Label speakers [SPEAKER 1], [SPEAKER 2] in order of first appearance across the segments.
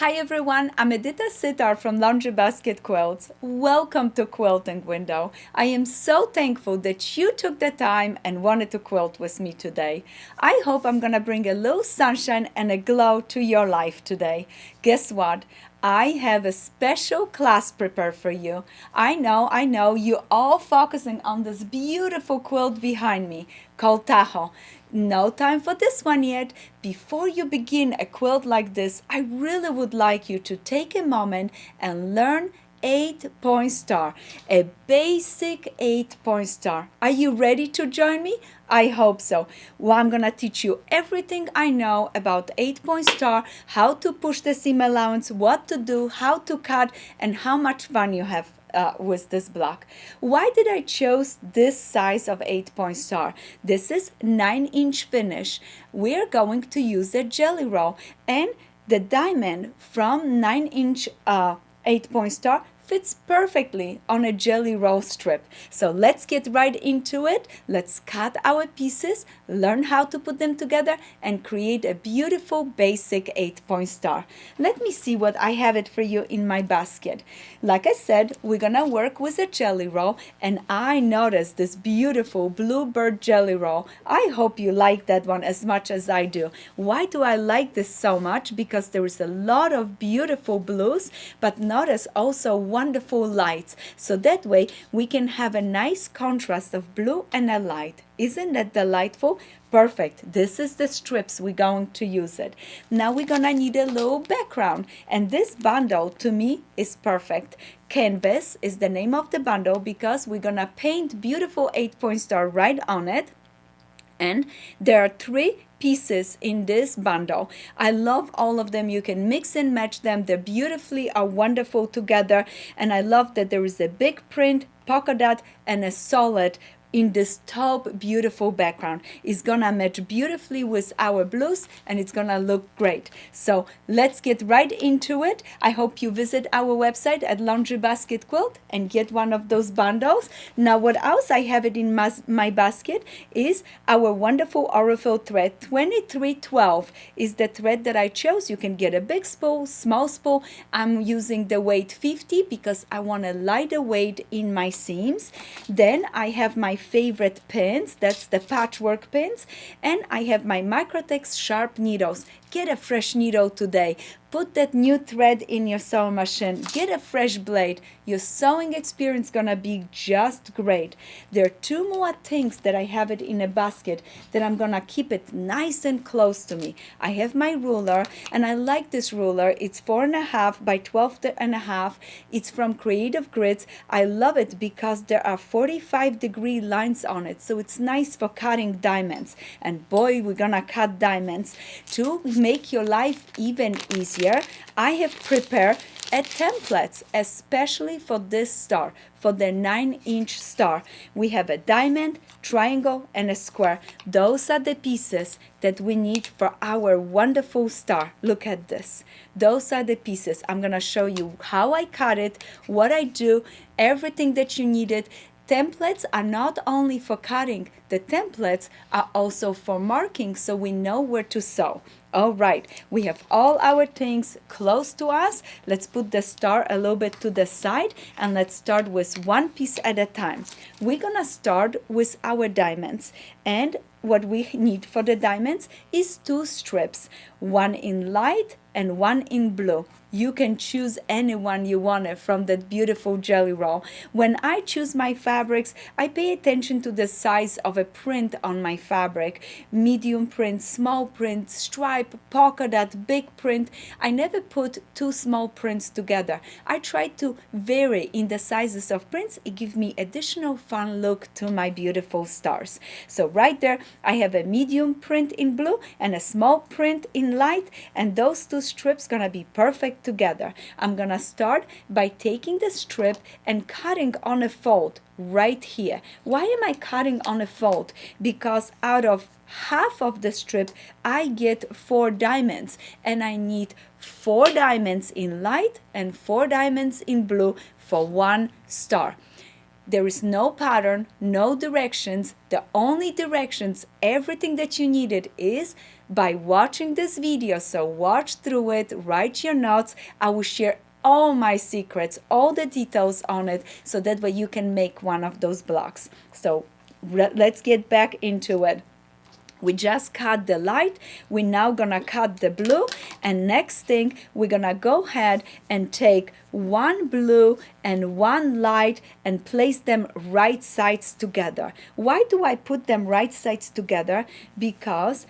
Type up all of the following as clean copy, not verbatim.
[SPEAKER 1] Hi everyone, I'm Edyta Sitar from Laundry Basket Quilts. Welcome to Quilting Window. I am so thankful that you took the time and wanted to quilt with me today. I hope I'm gonna bring a little sunshine and a glow to your life today. Guess what? I have a special class prepared for you. I know, you're all focusing on this beautiful quilt behind me called Tahoe. No time for this one yet. Before you begin a quilt like this, I really would like you to take a moment and learn 8-point star, a basic 8-point star. Are you ready to join me? I hope so. Well, I'm gonna teach you everything I know about 8-point star, how to push the seam allowance, what to do, how to cut, and how much fun you have with this block. Why did I choose this size of 8-point star? This is 9-inch finish. We're going to use a jelly roll, and the diamond from 9-inch 8-point star fits perfectly on a jelly roll strip. So let's get right into it. Let's cut our pieces, learn how to put them together, and create a beautiful basic 8-point star. Let me see what I have it for you in my basket. Like I said, we're gonna work with a jelly roll, and I noticed this beautiful bluebird jelly roll. I hope you like that one as much as I do. Why do I like this so much? Because there is a lot of beautiful blues, but notice also wonderful lights. So that way we can have a nice contrast of blue and a light. Isn't that delightful? Perfect. This is the strips we're going to use it. Now we're gonna need a little background, and this bundle to me is perfect. Canvas is the name of the bundle because we're gonna paint beautiful 8-point star right on it. And there are 3 pieces in this bundle. I love all of them. You can mix and match them. They beautifully are wonderful together. And I love that there is a big print, polka dot, and a solid in this taupe beautiful background. It's gonna match beautifully with our blues, and it's gonna look great. So let's get right into it. I hope you visit our website at Laundry Basket Quilt and get one of those bundles. Now what else I have it in my basket is our wonderful Aurifil thread. 2312 is the thread that I chose. You can get a big spool, small spool. I'm using the weight 50 because I want a lighter weight in my seams. Then I have my favorite pins, that's the patchwork pins, and I have my Microtex sharp needles. Get a fresh needle today. Put that new thread in your sewing machine. Get a fresh blade. Your sewing experience gonna be just great. There are 2 more things that I have it in a basket that I'm gonna keep it nice and close to me. I have my ruler, and I like this ruler. It's 4.5 by 12.5. It's from Creative Grids. I love it because there are 45-degree lines on it, so it's nice for cutting diamonds. And boy, we're gonna cut diamonds. To make your life even easier, I have prepared a template especially for this star, for the 9-inch star. We have a diamond, triangle, and a square. Those are the pieces that we need for our wonderful star. Look at this. Those are the pieces. I'm gonna show you how I cut it, what I do, everything that you needed. Templates are not only for cutting, the templates are also for marking so we know where to sew. All right, we have all our things close to us. Let's put the star a little bit to the side, and let's start with one piece at a time. We're gonna start with our diamonds, and what we need for the diamonds is 2 strips, one in light and one in blue. You can choose any one you want from that beautiful jelly roll. When I choose my fabrics, I pay attention to the size of a print on my fabric. Medium print, small print, stripe, polka dot, big print. I never put 2 small prints together. I try to vary in the sizes of prints. It gives me additional fun look to my beautiful stars. So right there, I have a medium print in blue and a small print in light, and those 2 strips gonna be perfect together. I'm gonna start by taking the strip and cutting on a fold right here. Why am I cutting on a fold? Because out of half of the strip I get 4 diamonds, and I need 4 diamonds in light and 4 diamonds in blue for one star. There is no pattern, no directions. The only directions, everything that you needed is by watching this video. So watch through it, write your notes. I will share all my secrets, all the details on it, so that way you can make one of those blocks. So let's get back into it. We just cut the light. We're now gonna cut the blue, and next thing we're gonna go ahead and take one blue and one light and place them right sides together. Why do I put them right sides together? Because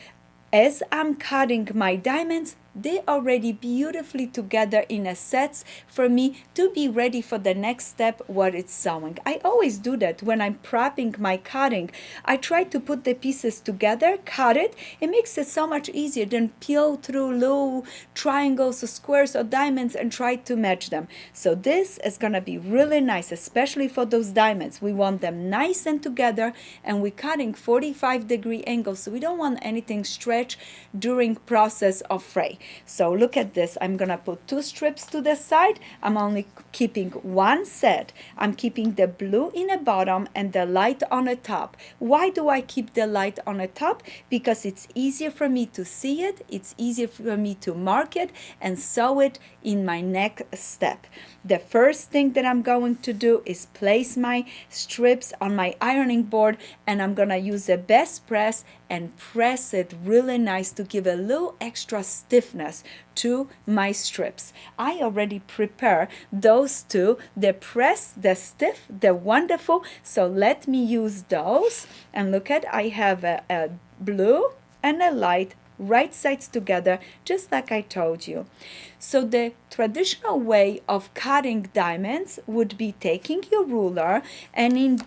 [SPEAKER 1] as I'm cutting my diamonds, they already beautifully together in a sets for me to be ready for the next step, what it's sewing. I always do that when I'm prepping my cutting. I try to put the pieces together, cut it. It makes it so much easier than peel through little triangles or squares or diamonds and try to match them. So this is gonna be really nice, especially for those diamonds. We want them nice and together, and we're cutting 45-degree angles, so we don't want anything stretch during process of fray. So look at this. I'm gonna put 2 strips to the side. I'm only keeping one set. I'm keeping the blue in the bottom and the light on the top. Why do I keep the light on the top? Because it's easier for me to see it. It's easier for me to mark it and sew it in my next step. The first thing that I'm going to do is place my strips on my ironing board, and I'm gonna use a best press and press it really nice to give a little extra stiffness to my strips. I already prepare those two, the press, the stiff, the wonderful. So let me use those. And look at, I have a blue and a light right sides together, just like I told you. So the traditional way of cutting diamonds would be taking your ruler and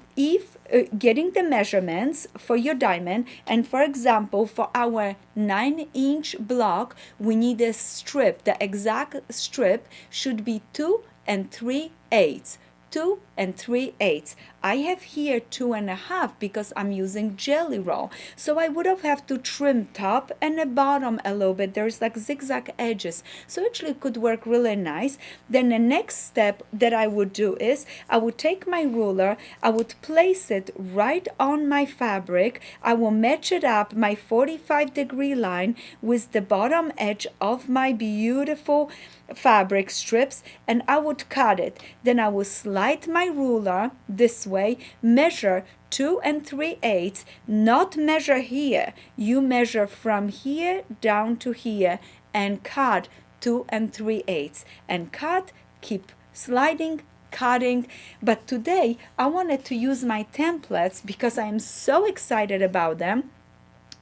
[SPEAKER 1] getting the measurements for your diamond. And for example, for our 9-inch block, we need a strip. The exact strip should be 2 3/8. 2 3/8. I have here 2 1/2 because I'm using jelly roll. So I would have to trim top and the bottom a little bit. There's like zigzag edges. So actually it could work really nice. Then the next step that I would do is I would take my ruler, I would place it right on my fabric. I will match it up, my 45-degree line, with the bottom edge of my beautiful fabric strips, and I would cut it. Then I will slide my ruler this way, measure 2 3/8, not measure here. You measure from here down to here and cut 2 3/8 and cut, keep sliding, cutting. But today I wanted to use my templates because I am so excited about them.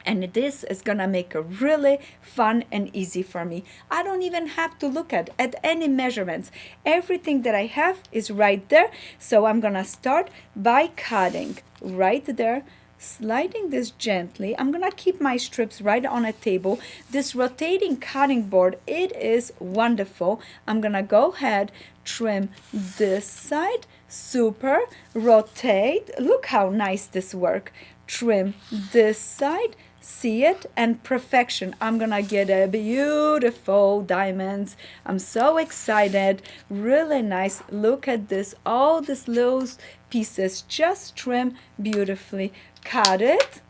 [SPEAKER 1] And this is gonna make it really fun and easy for me. I don't even have to look at any measurements. Everything that I have is right there. So I'm gonna start by cutting right there, sliding this gently. I'm gonna keep my strips right on a table. This rotating cutting board, it is wonderful. I'm gonna go ahead, trim this side, super, rotate. Look how nice this works. Trim this side, see it, and perfection. I'm gonna get a beautiful diamonds. I'm so excited. Really nice. Look at this. All these little pieces just trim beautifully. Cut it.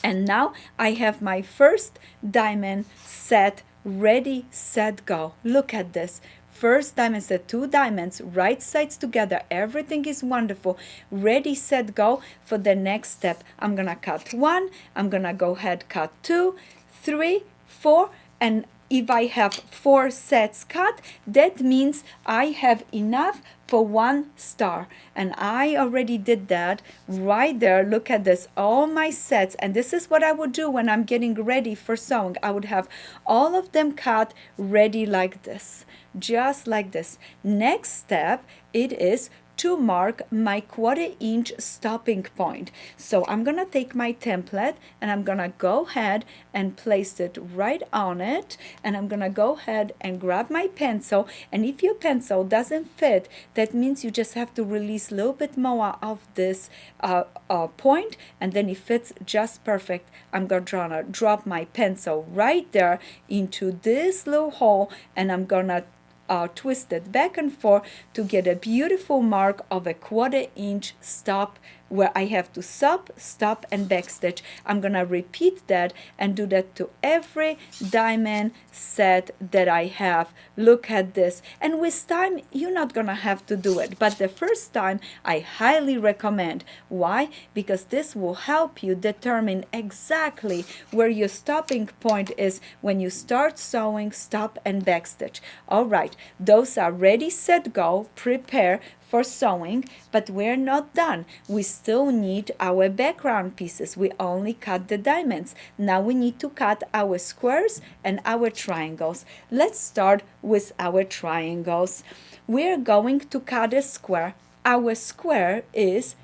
[SPEAKER 1] And now I have my first diamond set ready, set, go. Look at this. First diamond set, 2 diamonds, right sides together. Everything is wonderful. Ready, set, go for the next step. I'm gonna cut 1. I'm gonna go ahead, cut 2, 3, 4, and if I have 4 sets cut, that means I have enough for 1 star. And I already did that right there. Look at this, all my sets. And this is what I would do when I'm getting ready for sewing. I would have all of them cut ready like this, just like this. Next step, it is to mark my 1/4-inch stopping point. So I'm gonna take my template and I'm gonna go ahead and place it right on it, and I'm gonna go ahead and grab my pencil. And if your pencil doesn't fit, that means you just have to release a little bit more of this point, and then it fits just perfect. I'm gonna drop my pencil right there into this little hole, and I'm gonna twist it back and forth to get a beautiful mark of a 1/4 inch stop where I have to stop and backstitch. I'm gonna repeat that and do that to every diamond set that I have. Look at this. And with time, you're not gonna have to do it, but the first time I highly recommend. Why? Because this will help you determine exactly where your stopping point is when you start sewing, stop and backstitch. All right, those are ready, set, go, prepare for sewing, but we're not done. We still need our background pieces. We only cut the diamonds. Now we need to cut our squares and our triangles. Let's start with our triangles. We're going to cut a square. Our square is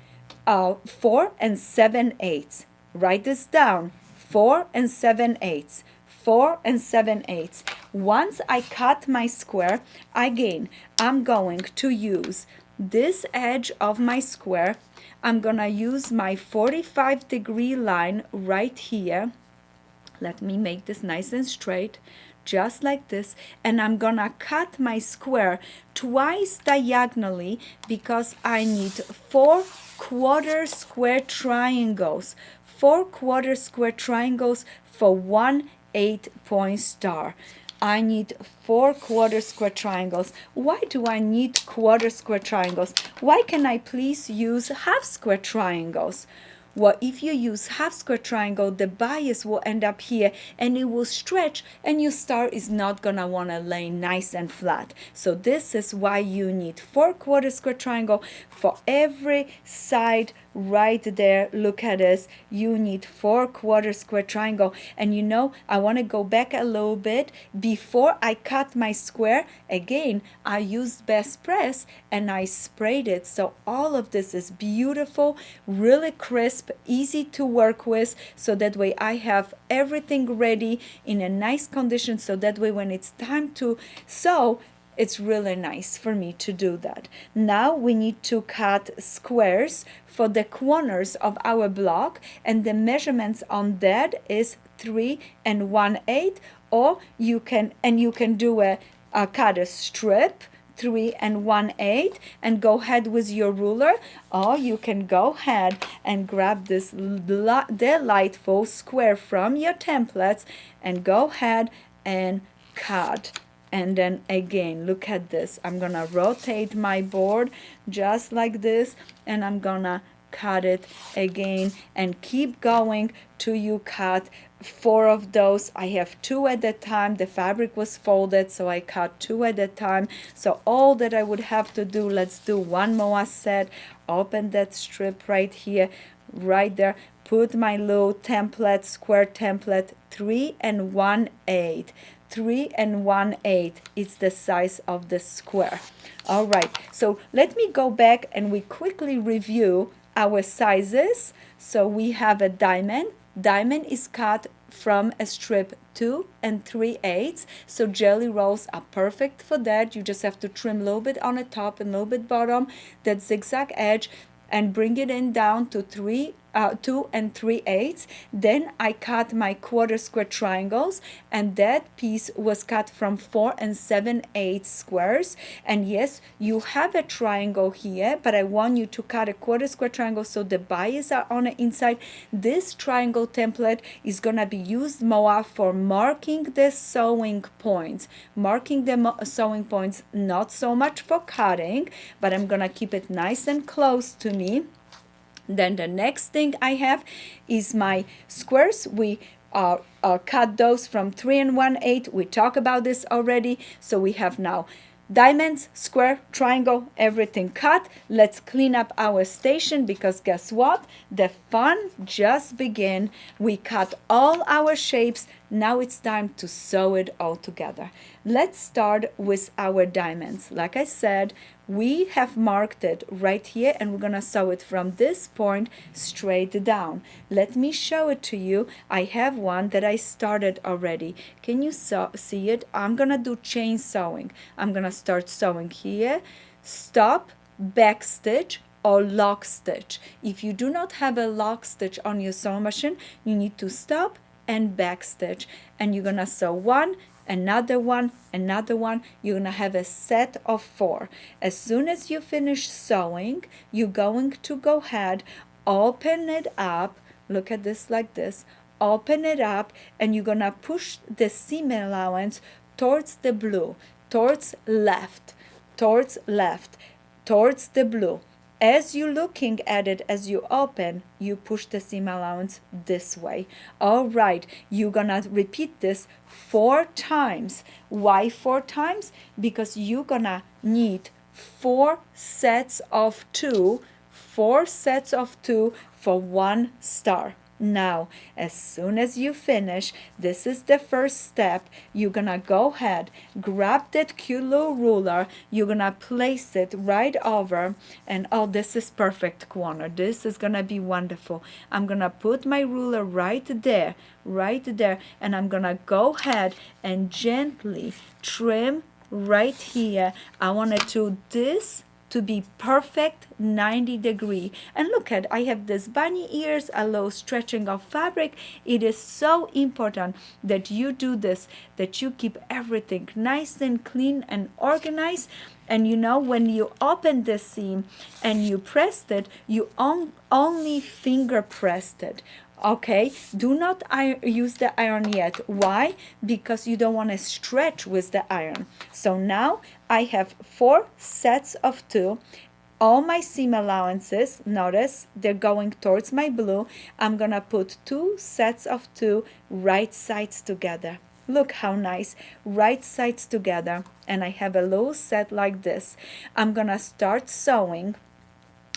[SPEAKER 1] 4 7/8. Write this down. 4 7/8. 4 7/8. Once I cut my square, again, I'm going to use this edge of my square. I'm gonna use my 45-degree line right here. Let me make this nice and straight, just like this. And I'm gonna cut my square twice diagonally because I need 4 1/4 square triangles. 4 1/4 square triangles for 1 8-point star. I need 4 1/4 square triangles. Why do I need 1/4 square triangles? Why can I please use half square triangles? Well, if you use half square triangle, the bias will end up here and it will stretch and your star is not gonna wanna lay nice and flat. So this is why you need 4 1/4 square triangle for every side right there. Look at this. You need 4 1/4 square triangle. And you know, I wanna go back a little bit. Before I cut my square, again, I used best press and I sprayed it. So all of this is beautiful, really crisp, easy to work with, so that way I have everything ready in a nice condition, so that way when it's time to sew, it's really nice for me to do that. Now we need to cut squares for the corners of our block, and the measurements on that is 3 1/8, or you can do a cut a strip 3 1/8 and go ahead with your ruler, or you can go ahead and grab this delightful square from your templates and go ahead and cut. And then again, look at this. I'm gonna rotate my board just like this, and I'm gonna cut it again and keep going till you cut 4 of those. I have 2 at a time. The fabric was folded, so I cut 2 at a time. So all that I would have to do, let's do one more set. Open that strip right here, right there. Put my little template, square template, 3 1/8. 3 1/8 is the size of the square. All right, so let me go back and we quickly review our sizes. So we have a diamond. Diamond is cut from a strip 2 3/8. So jelly rolls are perfect for that. You just have to trim a little bit on the top and a little bit bottom, that zigzag edge, and bring it in down to 2 3/8. Then I cut my 1/4 square triangles, and that piece was cut from 4 7/8 squares. And yes, you have a triangle here, but I want you to cut a 1/4 square triangle so the bias are on the inside. This triangle template is gonna be used more for marking the sewing points. Marking the sewing points, not so much for cutting, but I'm gonna keep it nice and close to me. Then the next thing I have is my squares. We cut those from 3 1/8. We talked about this already. So we have now diamonds, square, triangle, everything cut. Let's clean up our station, because guess what? The fun just began. We cut all our shapes. Now it's time to sew it all together. Let's start with our diamonds. Like I said, we have marked it right here, and we're gonna sew it from this point straight down. Let me show it to you. I have one that I started already. Can you see it? I'm gonna do chain sewing. I'm gonna start sewing here, stop, back stitch, or lock stitch. If you do not have a lock stitch on your sewing machine, you need to stop and back stitch, and you're gonna sew 1 another one, another one. You're gonna have a set of 4. As soon as you finish sewing, you're going to go ahead, open it up. Look at this like this. Open it up, and you're gonna push the seam allowance towards the blue, towards left, towards left, towards the blue. As you're looking at it, as you open, you push the seam allowance this way. All right, you're gonna repeat this 4 times. Why 4 times? Because you're gonna need 4 sets of 2, 4 sets of 2 for 1 star. Now, as soon as you finish, this is the first step. You're gonna go ahead, grab that cute little ruler. You're gonna place it right over, and oh, this is perfect corner. This is gonna be wonderful. I'm gonna put my ruler right there, and I'm gonna go ahead and gently trim right here. I want to do this to be perfect 90-degree. And look at, I have this bunny ears, a little stretching of fabric. It is so important that you do this, that you keep everything nice and clean and organized. And you know, when you open the seam and you pressed it, you only finger pressed it. Okay, do not use the iron yet. Why? Because you don't want to stretch with the iron. So now I have 4 sets of 2. All my seam allowances, notice they're going towards my blue. I'm gonna put 2 sets of 2 right sides together. Look how nice, right sides together. And I have a little set like this. I'm gonna start sewing,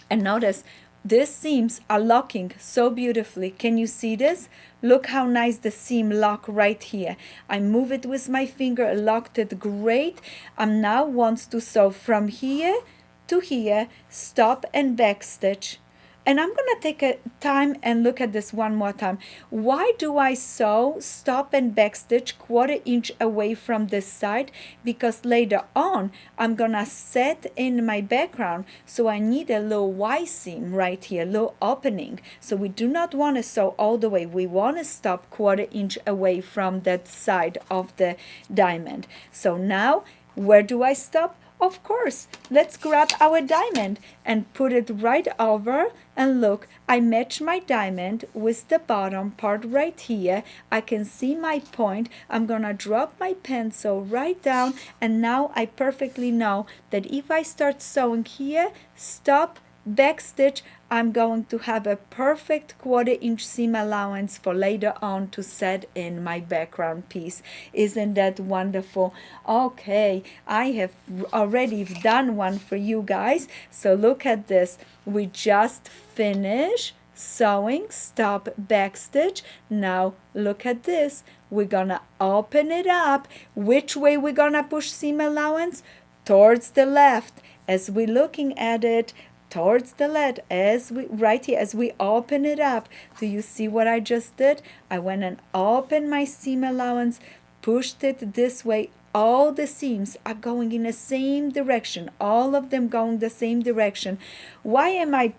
[SPEAKER 1] and notice these seams are locking so beautifully. Can you see this? Look how nice the seam lock right here. I move it with my finger, locked it great. I'm now wants to sew from here to here, stop and back stitch. And I'm gonna take a time and look at this one more time. Why do I sew, stop and back stitch 1/4 inch away from this side? Because later on, I'm gonna set in my background, so I need a little Y seam right here, a little opening. So we do not wanna sew all the way. We wanna stop 1/4 inch away from that side of the diamond. So now, where do I stop? Of course, let's grab our diamond and put it right over, and look, I match my diamond with the bottom part right here. I can see my point. I'm gonna drop my pencil right down, and now I perfectly know that if I start sewing here, stop, back stitch, I'm going to have a perfect 1/4 inch seam allowance for later on to set in my background piece. Isn't that wonderful? Okay, I have already done one for you guys. So look at this. We just finished sewing, stop, back stitch. Now look at this. We're gonna open it up. Which way we're gonna push seam allowance? Towards the left. As we're looking at it, towards the left, as we right here, as we open it up. Do you see what I just did? I went and opened my seam allowance, pushed it this way. All the seams are going in the same direction, all of them going the same direction. Why am I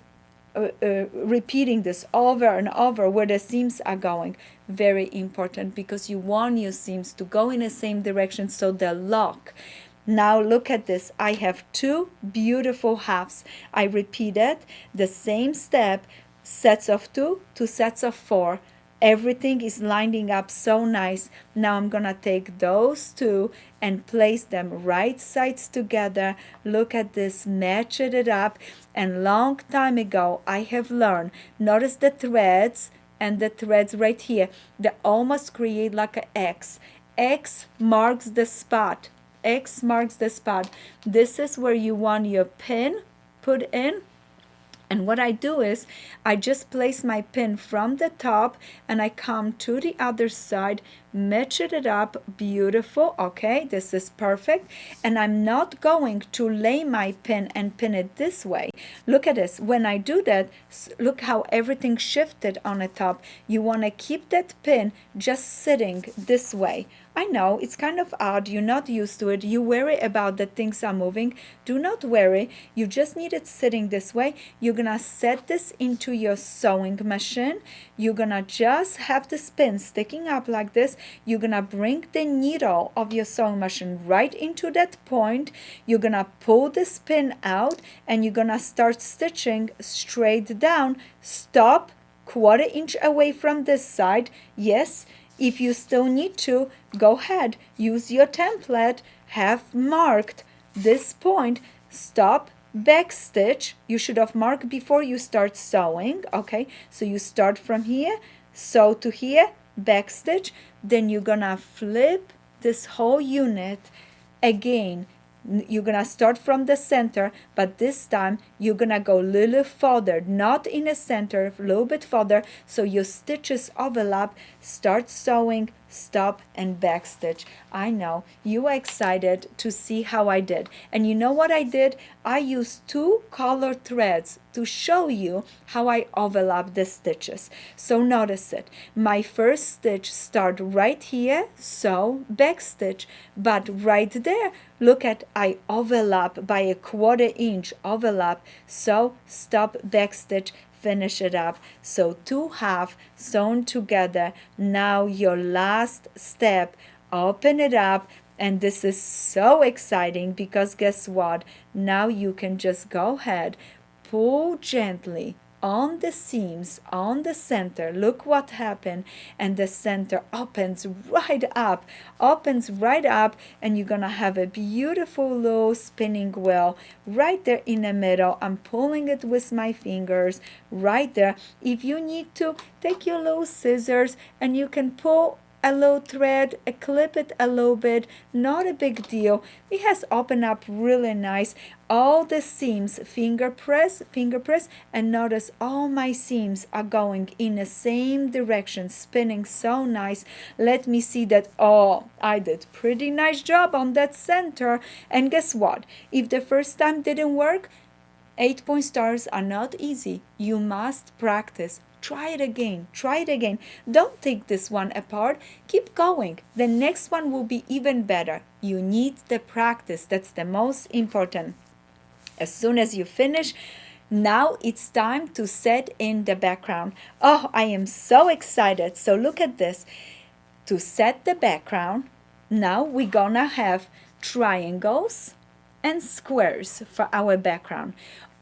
[SPEAKER 1] repeating this over and over where the seams are going? Very important, because you want your seams to go in the same direction so they'll lock. Now look at this. I have 2 beautiful halves. I repeated the same step, sets of 2 to sets of 4. Everything is lining up so nice. Now I'm gonna take those 2 and place them right sides together. Look at this, match it up. And long time ago I have learned, notice the threads and the threads right here, they almost create like an X. X marks the spot. X marks the spot. This is where you want your pin put in. And what I do is I just place my pin from the top and I come to the other side, match it up, beautiful. Okay, this is perfect. And I'm not going to lay my pin and pin it this way. Look at this. When I do that, look how everything shifted on the top. You want to keep that pin just sitting this way. I know it's kind of odd. You're not used to it. You worry about that things are moving. Do not worry. You just need it sitting this way. You're gonna set this into your sewing machine. You're gonna just have the pin sticking up like this. You're gonna bring the needle of your sewing machine right into that point. You're gonna pull this pin out and you're gonna start stitching straight down. Stop 1/4 inch away from this side. Yes, if you still need to, go ahead, use your template, have marked this point, stop, back stitch. You should have marked before you start sewing, okay? So you start from here, sew to here, back stitch, then you're gonna flip this whole unit again. You're gonna start from the center, but this time you're gonna go a little further, not in the center, a little bit further, so your stitches overlap. Start sewing, stop, and back stitch. I know you are excited to see how I did, and you know what I did? I used 2 colored threads to show you how I overlap the stitches. So notice it. My first stitch start right here, sew, back stitch, but right there, look at, I overlap by a 1/4 inch overlap, sew, stop, back stitch, finish it up. So 2 half sewn together. Now your last step, open it up, and this is so exciting because guess what? Now you can just go ahead, pull gently on the seams, on the center. Look what happened, and the center opens right up, and you're gonna have a beautiful little spinning wheel right there in the middle. I'm pulling it with my fingers right there. If you need to, take your little scissors and you can pull a little thread, clip it a little bit, not a big deal. It has opened up really nice. All the seams, finger press, and notice all my seams are going in the same direction, spinning so nice. Let me see that. Oh, I did pretty nice job on that center. And guess what? If the first time didn't work, 8-point stars are not easy. You must practice. Try it again. Try it again. Don't take this one apart. Keep going. The next one will be even better. You need the practice. That's the most important. As soon as you finish, now it's time to set in the background. Oh, I am so excited. So look at this. To set the background, now we're gonna have triangles and squares for our background.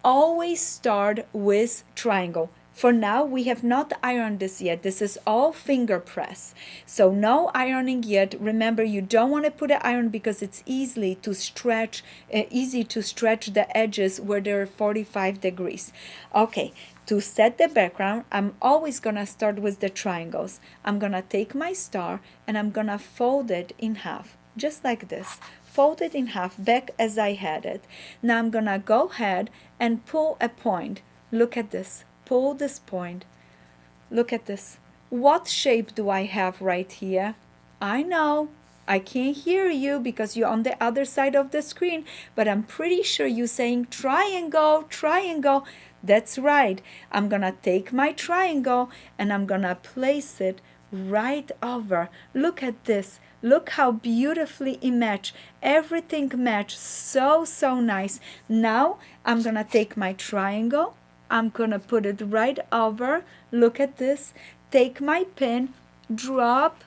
[SPEAKER 1] Always start with triangle. For now, we have not ironed this yet. This is all finger press. So no ironing yet. Remember, you don't want to put an iron because it's easy to stretch the edges where they're 45 degrees. Okay, to set the background, I'm always going to start with the triangles. I'm going to take my star and I'm going to fold it in half, just like this. Fold it in half back as I had it. Now I'm going to go ahead and pull a point. Look at this. Pull this point. Look at this. What shape do I have right here? I know I can't hear you because you're on the other side of the screen, but I'm pretty sure you're saying triangle, triangle. That's right. I'm gonna take my triangle and I'm gonna place it right over. Look at this. Look how beautifully it matched. Everything matched so nice. Now I'm gonna take my triangle. I'm gonna put it right over. Look at this. Take my pin, drop,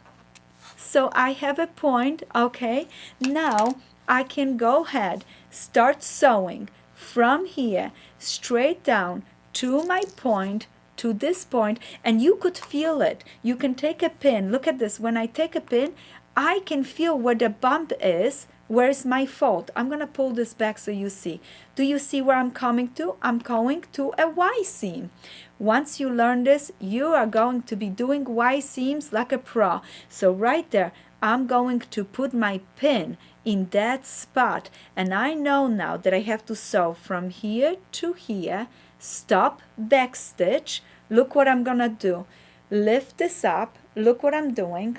[SPEAKER 1] so I have a point. Okay, now I can go ahead, start sewing from here straight down to my point, to this point, and you could feel it. You can take a pin. Look at this. When I take a pin, I can feel where the bump is. Where's my fold? I'm gonna pull this back so you see. Do you see where I'm coming to? I'm going to a Y seam. Once you learn this, you are going to be doing Y seams like a pro. So right there, I'm going to put my pin in that spot. And I know now that I have to sew from here to here, stop, back stitch. Look what I'm gonna do. Lift this up. Look what I'm doing.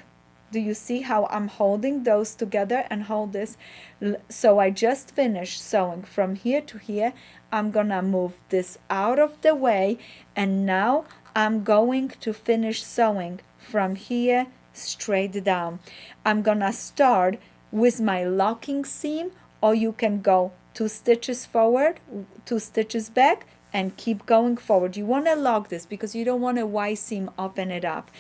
[SPEAKER 1] Do you see how I'm holding those together and hold this? So I just finished sewing from here to here. I'm gonna move this out of the way, and now I'm going to finish sewing from here, straight down. I'm gonna start with my locking seam, or you can go 2 stitches forward, 2 stitches back, and keep going forward. You want to lock this because you don't want a Y seam, open it up.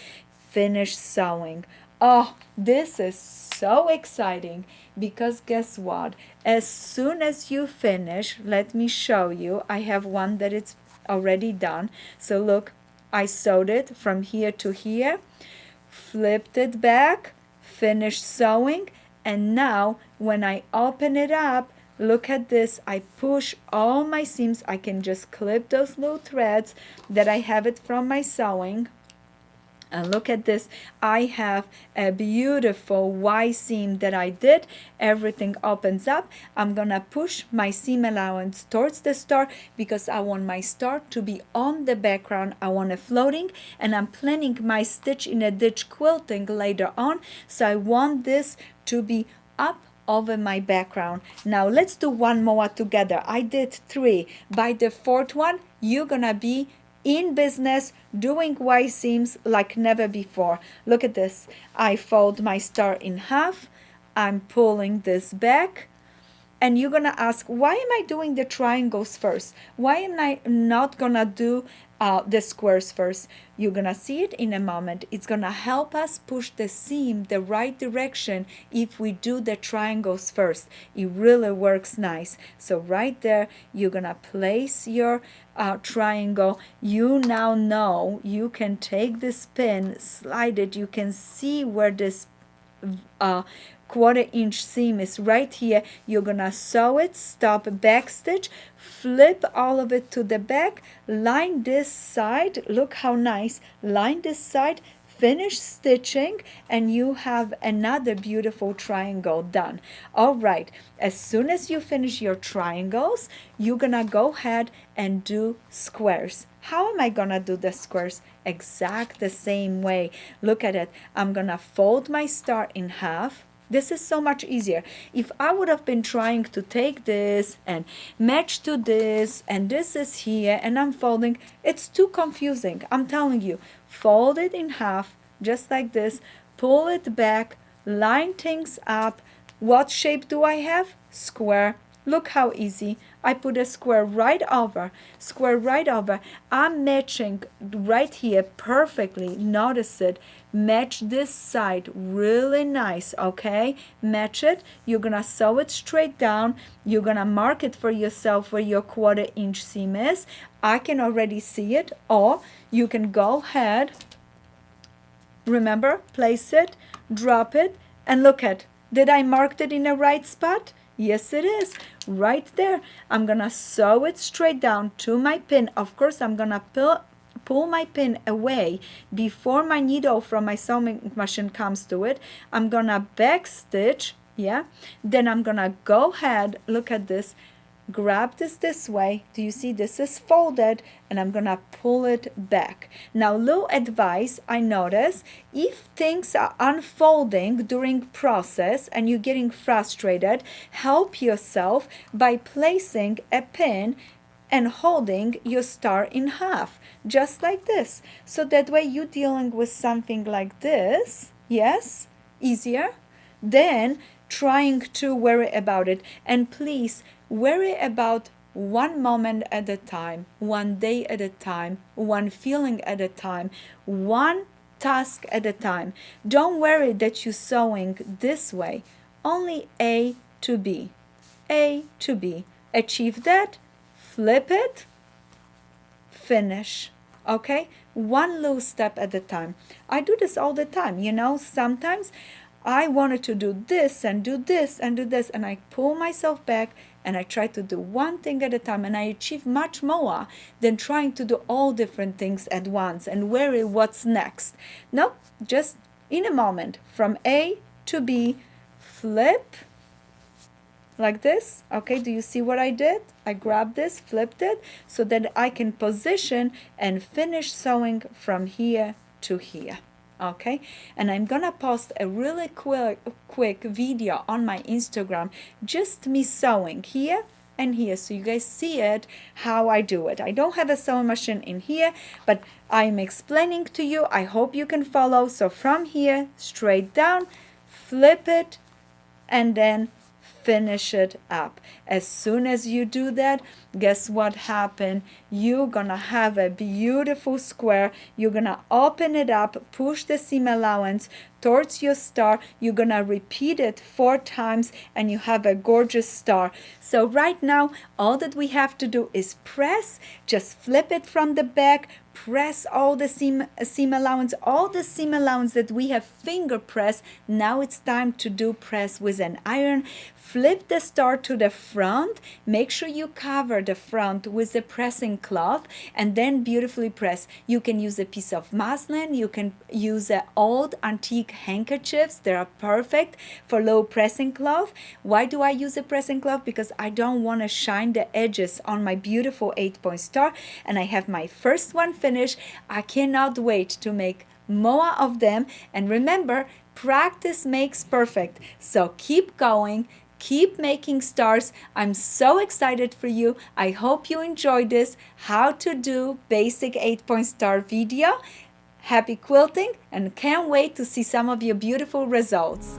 [SPEAKER 1] Finish sewing. Oh, this is so exciting because guess what? As soon as you finish, let me show you. I have one that it's already done. So look, I sewed it from here to here, flipped it back, finished sewing, and now when I open it up, look at this. I push all my seams. I can just clip those little threads that I have it from my sewing. And look at this. I have a beautiful Y seam that I did. Everything opens up. I'm gonna push my seam allowance towards the star because I want my star to be on the background. I want it floating, and I'm planning my stitch in a ditch quilting later on. So I want this to be up over my background. Now let's do one more together. I did 3. By the 4th one, you're gonna be in business doing Y seams like never before. Look at this. I fold my star in half. I'm pulling this back. And you're gonna ask, why am I doing the triangles first? Why am I not gonna do the squares first? You're gonna see it in a moment. It's gonna help us push the seam the right direction if we do the triangles first. It really works nice. So right there, you're gonna place your triangle. You now know you can take this pin, slide it. You can see where this 1/4 inch seam is right here. You're gonna sew it, stop, back stitch, flip all of it to the back, line this side. Look how nice. Line this side, finish stitching, and you have another beautiful triangle done. All right, as soon as you finish your triangles, you're gonna go ahead and do squares. How am I gonna do the squares? Exact the same way. Look at it. I'm gonna fold my star in half. This is so much easier. If I would have been trying to take this and match to this, and this is here, and I'm folding, it's too confusing. I'm telling you, fold it in half, just like this, pull it back, line things up. What shape do I have? Square. Look how easy. I put a square right over, square right over. I'm matching right here perfectly. Notice it. Match this side really nice, okay? Match it. You're gonna sew it straight down. You're gonna mark it for yourself where your 1/4 inch seam is. I can already see it, or you can go ahead. Remember, place it, drop it, and look at, did I mark it in the right spot? Yes, it is. Right there. I'm gonna sew it straight down to my pin. Of course, I'm gonna pull my pin away before my needle from my sewing machine comes to it. I'm gonna back stitch, yeah. Then I'm gonna go ahead, look at this, grab this way. Do you see this is folded, and I'm gonna pull it back. Now, little advice I notice, if things are unfolding during process and you're getting frustrated, help yourself by placing a pin and holding your star in half, just like this. So that way you're dealing with something like this, yes, easier than trying to worry about it. And please worry about one moment at a time, one day at a time, one feeling at a time, one task at a time. Don't worry that you're sewing this way. Only A to B. A to B. Achieve that, flip it, finish. Okay? One little step at a time. I do this all the time. You know, sometimes I wanted to do this and do this and do this, and I pull myself back and I try to do one thing at a time, and I achieve much more than trying to do all different things at once and worry what's next. No, just in a moment, from A to B, flip like this. Okay, do you see what I did? I grabbed this, flipped it, so that I can position and finish sewing from here to here. Okay, and I'm gonna post a really quick video on my Instagram, just me sewing here and here, so you guys see it, how I do it. I don't have a sewing machine in here, but I'm explaining to you. I hope you can follow. So from here, straight down, flip it, and then finish it up. As soon as you do that, guess what happened? You're gonna have a beautiful square. You're gonna open it up, push the seam allowance towards your star. You're gonna repeat it 4 times, and you have a gorgeous star. So right now, all that we have to do is press. Just flip it from the back, press all the seam allowance, all the seam allowance that we have finger press. Now it's time to do press with an iron. Flip the star to the front. Make sure you cover the front with the pressing cloth, and then beautifully press. You can use a piece of muslin. You can use old antique handkerchiefs. They are perfect for low pressing cloth. Why do I use a pressing cloth? Because I don't want to shine the edges on my beautiful 8-point star, and I have my first one finished. I cannot wait to make more of them. And remember, practice makes perfect. So keep going. Keep making stars. I'm so excited for you. I hope you enjoyed this how to do basic 8-point star video. Happy quilting, and can't wait to see some of your beautiful results.